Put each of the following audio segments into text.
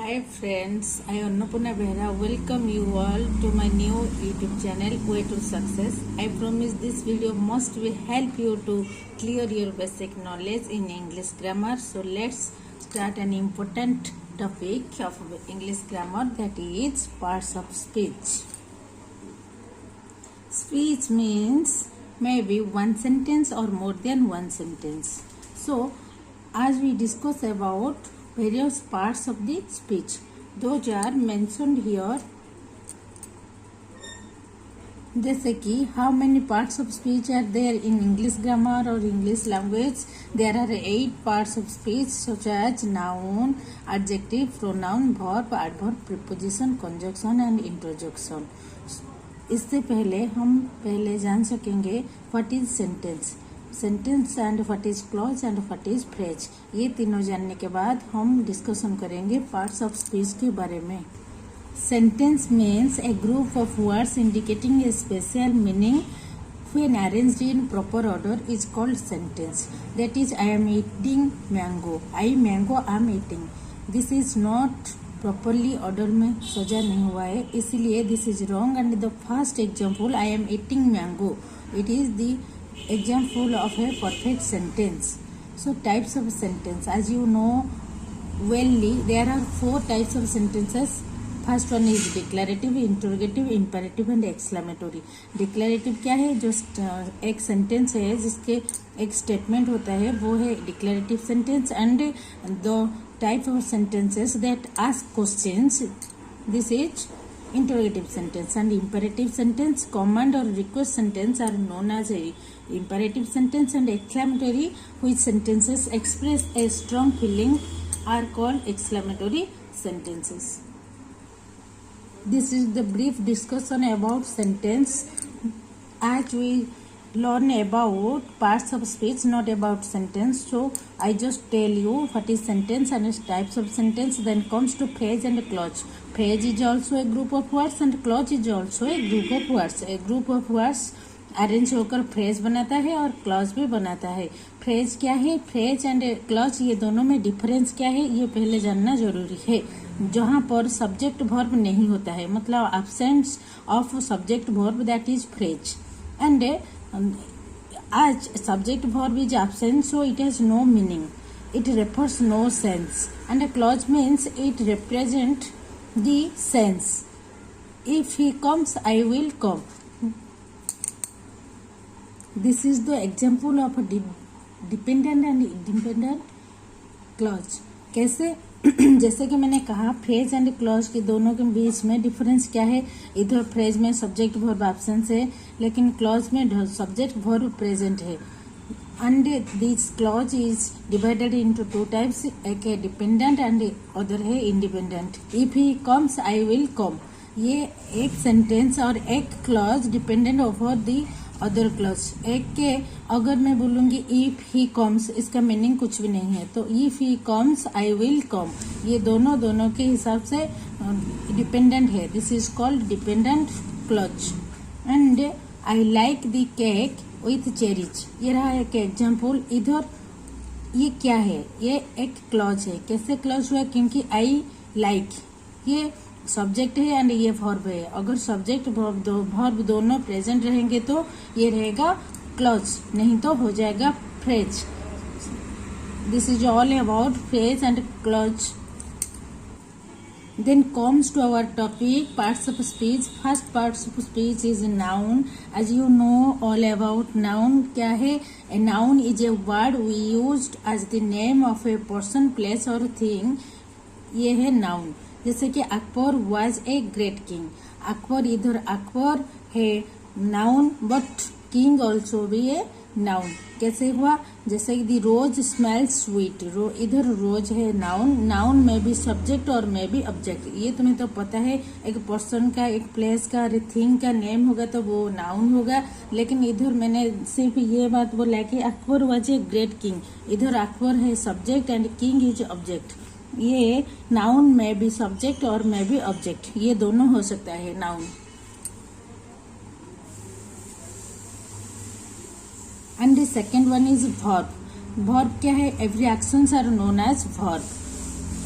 Hi friends, I Annapurna Behra welcome you all to my new YouTube channel Way to Success. I promise this video must will help you to clear your basic knowledge in English grammar. So let's start an important topic of English grammar, that is parts of speech. Speech means maybe one sentence or more than one sentence. So as we discuss about various parts of the speech, those are mentioned here. जैसे कि how many parts of speech are there in English grammar or English language? There are 8 parts of speech such as noun, adjective, pronoun, verb, adverb, preposition, conjunction and interjection. इससे पहले हम जान सकेंगे what is sentence and what is clause and what is phrase. ये तीनों जानने के बाद हम डिस्कशन करेंगे पार्ट्स ऑफ स्पीच के बारे में. Sentence means A group of words indicating A special meaning when arranged in proper order is called sentence. That is, I am eating mango. I am eating. This is not properly order में सजा नहीं हुआ है, इसीलिए this is wrong. And the first example, I am eating mango, it is the example of a perfect sentence. So types of sentence, as you know wellly, there are 4 types of sentences. First one is declarative, interrogative, imperative and exclamatory. Declarative क्या है? जो एक sentence है जिसके एक statement होता है, वो है declarative sentence. And the type of sentences that ask questions, this is interrogative sentence. And imperative sentence, command or request sentence are known as a imperative sentence. And exclamatory, which sentences express a strong feeling, are called exclamatory sentences. This is the brief discussion about sentence. As we learn about parts of speech, not about sentence, so I just tell you what is sentence and its types of sentence. Then comes to phrase and clause. Phrase is also a group of words and clause is also a group of words. A group of words arrange होकर phrase बनाता है और clause भी बनाता है. Phrase क्या है? Phrase and clause, ये दोनों में डिफरेंस क्या है ये पहले जानना जरूरी है. जहाँ पर सब्जेक्ट वर्ब नहीं होता है, मतलब absence of subject verb, that is phrase. And as subject verb is absent, so it has no meaning, it refers no sense. And a clause means it represents the sense. If he comes, I will come. This is the example of a dependent and independent clause. कैसे? जैसे कि मैंने कहा, phrase and clause के दोनों के बीच में difference क्या है? इधर फ्रेज में सब्जेक्ट वर्ब एब्सेंस है, लेकिन क्लॉज में सब्जेक्ट वर्ब प्रेजेंट है. And this clause is divided into 2 types, एक है डिपेंडेंट एंड अदर है independent. If he comes, I will come, ये एक सेंटेंस और एक clause dependent over the other clause. एक के अगर मैं बोलूंगी इफ ही कम्स, इसका मीनिंग कुछ भी नहीं है, तो if he comes, I will come, ये दोनों के हिसाब से डिपेंडेंट है. This is called dependent clause. And I like the cake with cherries, ये रहा एक एग्जाम्पल. इधर ये क्या है? ये एक क्लॉज है. कैसे क्लॉज हुआ? क्योंकि आई लाइक, ये सब्जेक्ट है एंड ये वर्ब है. अगर सब्जेक्ट वर्ब दोनों प्रेजेंट रहेंगे तो ये रहेगा क्लॉज, नहीं तो हो जाएगा phrase. This is all about phrase and clause. Then comes to our topic, parts of speech. First parts of speech is noun. As you know all about noun, क्या है? A noun is a word we used as the name of a person, place or thing. ये है noun. जैसे कि Akbar was a great king. Akbar, इधर अकबर है noun, but king also भी है नाउन. कैसे हुआ? जैसे कि दी रोज स्मेल स्वीट, इधर रोज है नाउन. नाउन में भी सब्जेक्ट और में भी ऑब्जेक्ट. ये तुम्हें तो पता है, एक पर्सन का, एक प्लेस का, थिंग का नेम होगा तो वो नाउन होगा. लेकिन इधर मैंने सिर्फ ये बात बोला कि Akbar was a great king. इधर अकबर है subject and king is object. ये नाउन में भी सब्जेक्ट और में भी ऑब्जेक्ट, ये दोनों हो सकता है noun. And the second one is verb. Verb क्या है? Every actions are known as verb.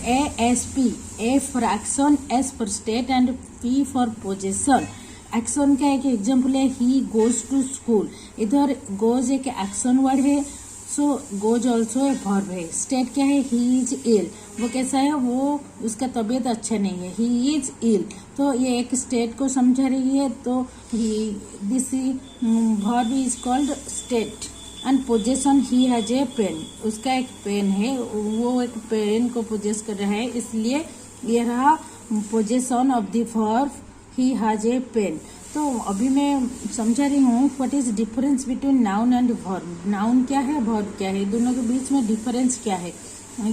ASP, A for action, S for state and P for possession. Action का एक एग्जाम्पल है ही गोज टू स्कूल. इधर goes एक action word है, सो goes also a verb है. State क्या है, he is इल. वो कैसा है, वो उसका तबीयत अच्छा नहीं है, ही इज इल. तो ये एक स्टेट को समझा रही है. तो this verb is called state. And possession, he has a pen. उसका एक पेन है, वो एक पेन को पोजेस कर रहा है, इसलिए ये रहा possession of the verb he has a pen. तो अभी मैं समझा रही हूँ what is difference between noun and verb. Noun क्या है, वर्ब क्या है, दोनों के बीच में डिफरेंस क्या है.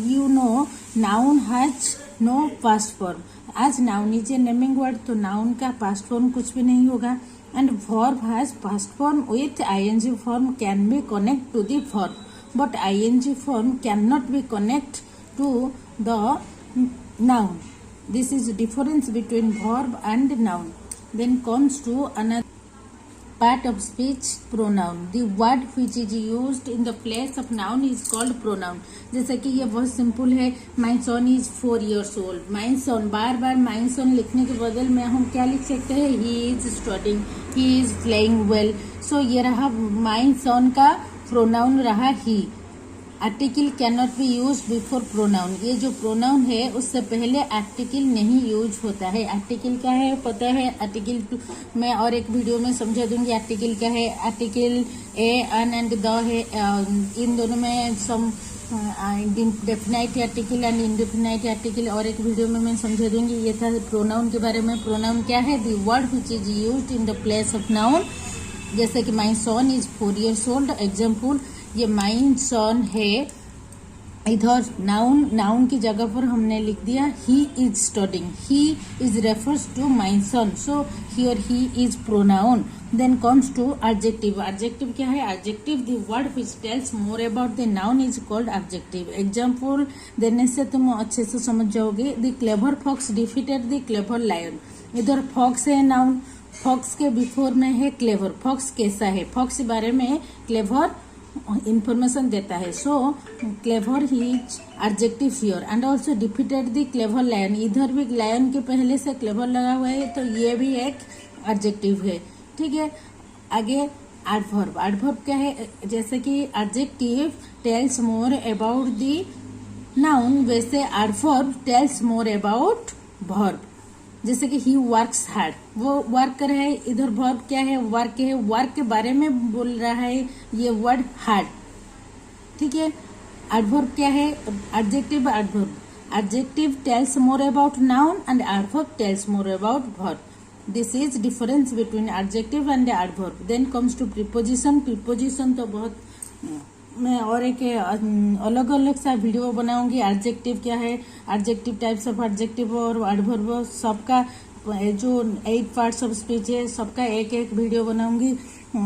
You know noun has no past form. आज noun is a naming word, तो नाउन का पास्ट फॉर्म कुछ भी नहीं होगा. And verb has past form with ING form can be connect to the verb, but ING form can not be connect to the noun. This is the difference between verb and noun. Then comes to another part of speech, pronoun. The word which is used in the place of noun is called pronoun. जैसा कि ये बहुत simple है, my son is 4 years old. my son, bar bar my son लिखने के बदल में हम क्या लिख सकते हैं, he is studying, he is playing well. So ये रहा my son का pronoun रहा he. Article can not B use before pronoun. ये जो प्रोनाउन है उससे पहले आर्टिकल नहीं यूज होता है. आर्टिकल क्या है पता है, आर्टिकल मैं और एक वीडियो में समझा दूंगी. आर्टिकल क्या है, article a an and the है. इन दोनों में some definite article and indefinite article और एक वीडियो में मैं समझा दूंगी. ये था प्रोनाउन के बारे में. प्रोनाउन क्या है, the word which is used in the place of noun. जैसे कि my son is 4 years old. Example, ये माइन सन है, इधर नाउन की जगह पर हमने लिख दिया he is studying. He is refers to mine son, so here he is pronoun. Then comes to adjective. Adjective क्या है, adjective the word which tells more about the noun is called adjective. Example देने से तुम अच्छे से समझ जाओगे. The clever fox defeated the clever lion. इधर फॉक्स है नाउन, फॉक्स के बिफोर में है क्लेवर. फॉक्स कैसा है, फॉक्स के बारे में क्लेवर इंफॉर्मेशन देता है. So clever he is adjective here. And also defeated the clever lion. इधर भी लायन के पहले से क्लेवर लगा हुआ है, तो ये भी एक एडजेक्टिव है. ठीक है, आगे एडवर्ब. एडवर्ब क्या है, जैसे कि adjective tells more about the noun, वैसे adverb tells more about verb. जैसे कि ही वर्क्स हार्ड, वो वर्क कर रहा है. इधर वर्ब क्या है, वर्क है, वर्क के बारे में बोल रहा है ये वर्ड हार्ड. ठीक है, एडवर्ब क्या है, adjective adverb. Adjective tells more about noun and adverb tells more about verb. This is difference between adjective and adverb. Then comes to preposition. Preposition तो बहुत मैं और एक अलग अलग सा वीडियो बनाऊंगी. एडजेक्टिव क्या है, एडजेक्टिव टाइप्स ऑफ एडजेक्टिव और एडवर्ब, सबका जो 8 पार्ट्स ऑफ स्पीच है सबका एक एक वीडियो बनाऊंगी.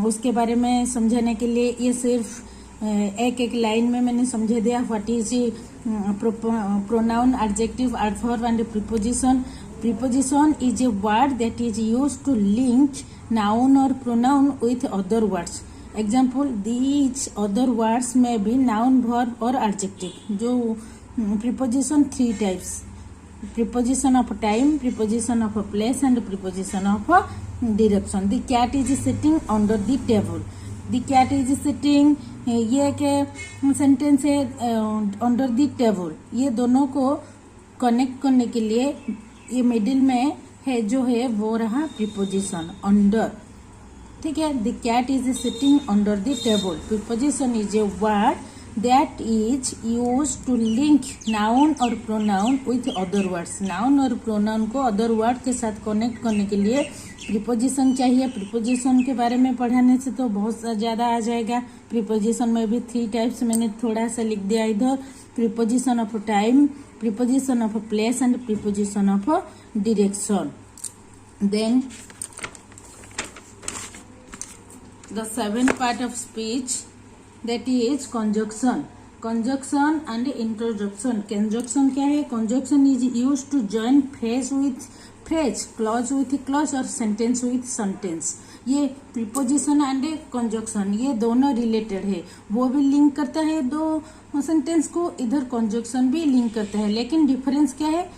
उसके बारे में समझाने के लिए ये सिर्फ एक एक लाइन में मैंने समझा दिया what is pronoun, adjective, adverb and preposition. Preposition is a word that is used to link noun और pronoun with other words. Example, these other words में बी नाउन, वर्ब और एडजेक्टिव. जो preposition 3 types, preposition of time, preposition of a place and preposition of a direction. The cat is sitting under the table. The cat is sitting, ये एक sentence है, under the table. ये दोनों को connect करने के लिए ये मिडिल में है जो है वो रहा प्रीपोजिशन अंडर. ठीक है, the cat is sitting under the table. Preposition is a word that is used to link noun और pronoun with other words. Noun और प्रोनाउन को अदर वर्ड के साथ कनेक्ट करने के लिए प्रीपोजिशन चाहिए. प्रीपोजिशन के बारे में पढ़ाने से तो बहुत ज्यादा आ जाएगा. प्रीपोजिशन में भी 3 टाइप्स मैंने थोड़ा सा लिख दिया इधर. Preposition of time, preposition of place and preposition of direction. Then the 7th part of speech, that is conjunction. Conjunction and introduction. Conjunction क्या है, conjunction is used to join phrase with phrase, clause with clause और sentence with sentence. ये preposition and conjunction ये दोनों related है, वो भी link करता है दो सेंटेंस को, इधर कंजक्शन भी लिंक करता है। लेकिन डिफरेंस क्या है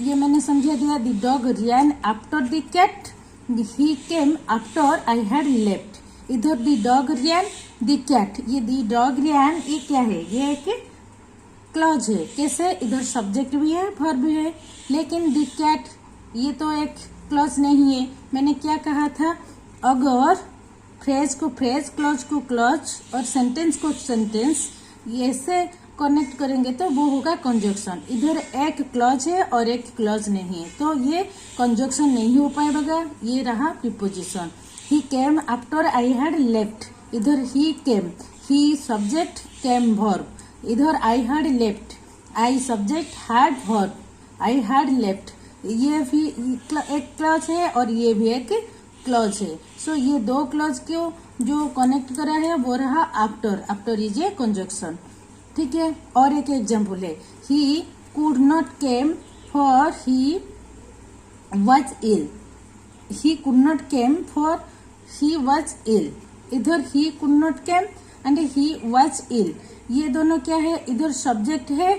ये मैंने समझा दिया। The dog ran after the cat, he came after I had left. इधर the dog ran the cat, ये द डॉग रियन ये क्या है, ये एक क्लॉज है। कैसे, इधर सब्जेक्ट भी है वर्ब भी है, लेकिन द कैट ये तो एक क्लॉज नहीं है। मैंने क्या कहा था, अगर फ्रेज को फ्रेज, क्लॉज को क्लॉज और सेंटेंस को सेंटेंस ऐसे कनेक्ट करेंगे तो वो होगा कंजक्शन। इधर एक क्लॉज है और एक क्लॉज नहीं है, तो ये कंजक्शन नहीं हो पाएगा। ये रहा preposition. He came after I had left, इधर ही केम, ही सब्जेक्ट, केम वर्ब। इधर आई had left, I subject, had verb, I had left. ये भी एक क्लॉज है और ये भी एक क्लॉज है। सो ये दो क्लॉज को जो कनेक्ट करा है वो रहा after. After is a conjunction, ठीक है। और एक एग्जाम्पल है, he could not came for he was ill. He could not came for he was ill. इधर he could not came and he was ill, ये दोनों क्या है, इधर सब्जेक्ट है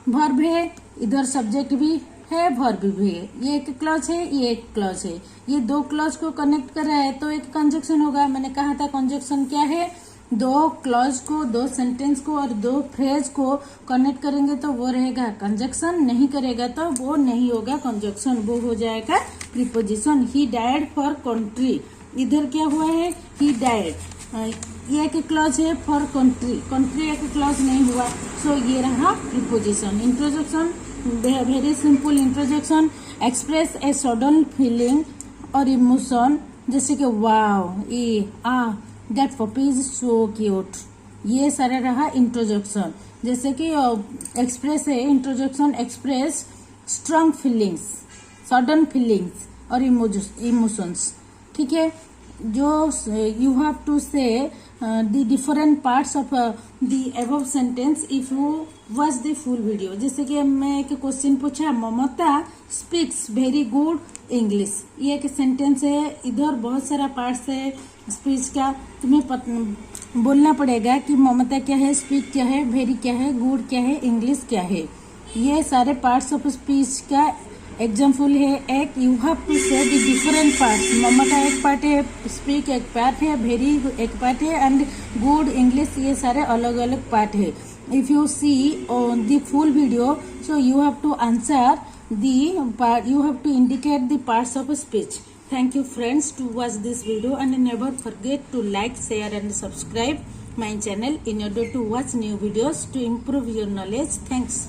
वर्ब है, इधर सब्जेक्ट भी है वर्ब भी है। ये एक क्लॉज है, ये एक क्लॉज है। ये दो क्लॉज को कनेक्ट कर रहा है तो एक कंजक्शन होगा। मैंने कहा था कंजक्शन क्या है, दो क्लॉज को, दो सेंटेंस को और दो फ्रेज को कनेक्ट करेंगे तो वो रहेगा कंजक्शन, नहीं करेगा तो वो नहीं होगा कंजक्शन, वो हो जाएगा preposition. He died for country, इधर क्या हुआ है, ही डाइड, ये एक क्लॉज है फॉर कंट्री, कंट्री एक क्लॉज नहीं हुआ। सो ये रहा preposition. Introduction, very simple introduction, express a sudden feeling और इमोशन, जैसे कि वाव, ए ah, that puppy is so cute, ये सारा रहा इंट्रोडक्शन। जैसे कि एक्सप्रेस है introduction, express strong feelings, sudden feelings और इमोशंस, ठीक है। जो you have to say the different parts of the above sentence if you watch the full video. जैसे कि मैं एक क्वेश्चन पूछा, ममता स्पीक्स वेरी गुड इंग्लिश, ये एक सेंटेंस है। इधर बहुत सारा पार्ट्स है स्पीच का, तुम्हें बोलना पड़ेगा कि ममता क्या है, स्पीक क्या है, वेरी क्या है, गुड क्या है, इंग्लिश क्या है। ये सारे पार्ट्स ऑफ स्पीच का एग्जाम्पल है। एक you have to say the different parts, ममता एक पार्ट है, स्पीक एक पार्ट है, वेरी एक पार्ट है एंड गुड इंग्लिश, ये सारे अलग अलग पार्ट है। If you see on the full video, so you have to answer the part, you have to indicate the parts of a speech. Thank you friends to watch this video and never forget to like, share and subscribe my channel in order to watch new videos to improve your knowledge. Thanks.